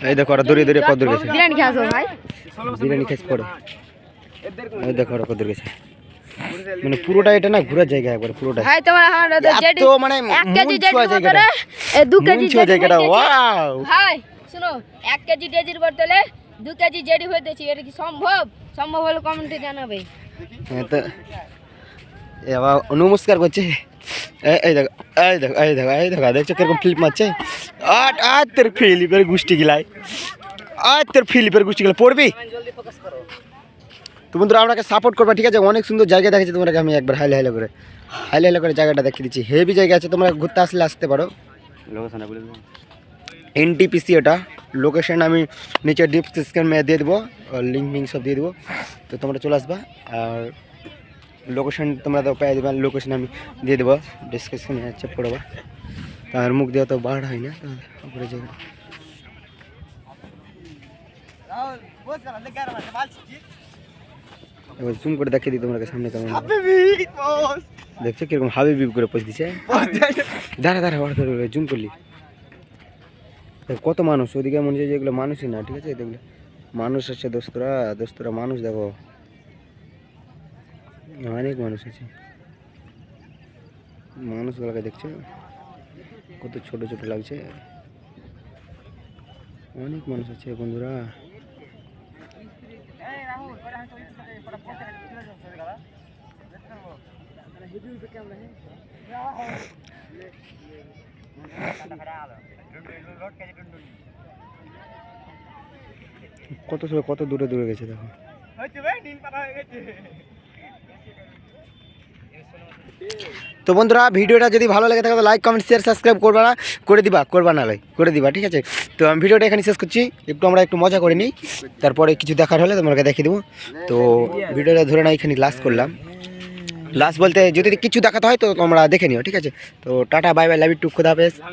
এই দেখো ওরা দূরে দূরে কত দূর গেছে। বিরিয়ানি খাসো ভাই, বিরিয়ানি খেয়ে পড়ে। এই দেখো ওরা কত দূর গেছে। মানে পুরোটা এটা না ঘোরার জায়গা একবার পুরোটা। ভাই তোমার হাড় জেডি তো মানে 1 কেজি জেডি জায়গাটা, এ 2 কেজি জেডি জায়গাটা। ওয়াও ভাই শুনো, 1 কেজি জেডির বদলে 2 কেজি জেডি হইতেছে, এটা কি সম্ভব? সম্ভব হলে কমেন্টে জানাবে। হ্যাঁ তো এবার নমস্কার করছে। এই দেখো এই দেখো এই দেখো এই দেখো, দেখছো কিরকম ফ্লিপ মারছে। আট তোর ফিলিপের গুষ্টি গিলাই, তোর ফিলিপের গুষ্টি গিলা পড়বি। তো বন্ধুরা আপনাকে সাপোর্ট করবা, ঠিক আছে? অনেক সুন্দর জায়গা দেখেছি তোমাকে আমি একবার হাইলে করে জায়গাটা দেখিয়ে দিচ্ছি। হেভি জায়গা আছে, তোমরা ঘুরতে আসতে পারো। NTPC এটা লোকেশন আমি নিচে ডিসক্রিপশন দিয়ে দেবো, লিঙ্ক সব দিয়ে দেবো। তো তোমরা চলে আসবা, আর লোকেশন তোমরা তো পেয়ে দেবে, লোকেশন আমি দিয়ে দেবো ডিসক্রিপশনে, চেক করবা। তার মুখ দিয়ে তো বার হয় না উপরে জায়গাটা। এবার জুম করে দেখিয়ে দিই তোমাকে সামনে কেমন দেখছো কিরকম হাবিবি করে পোজ দিচ্ছে। দাঁড়া জুম করলি কত মানুষ ওদিকে, মনে হচ্ছে যেগুলো মানুষই না, ঠিক আছে? এগুলো মানুষ আছে দোস্তরা মানুষ দেখো, অনেক মানুষ আছে। মানুষগুলোকে দেখছো কত ছোট ছোট লাগছে, অনেক মানুষ আছে বন্ধুরা। কত দূরে দূরে গেছে দেখো। তো বন্ধুরা ভিডিওটা যদি ভালো লাগে থাকে তো লাইক কমেন্ট শেয়ার সাবস্ক্রাইব করবা না, ঠিক আছে? তো আমি ভিডিওটা এখানে শেষ করছি, আমরা একটু মজা করে নিই, তারপরে কিছু দেখার হলে তোমাকে দেখিয়ে দেবো। তো ভিডিওটা ধরে না এখানে লাস্ট করলাম। লাস্ট বলতে যদি কিছু দেখাতে হয় তো তোমরা দেখে নিও, ঠিক আছে? তো tata bye bye, love you too, খোদা হাফেজ।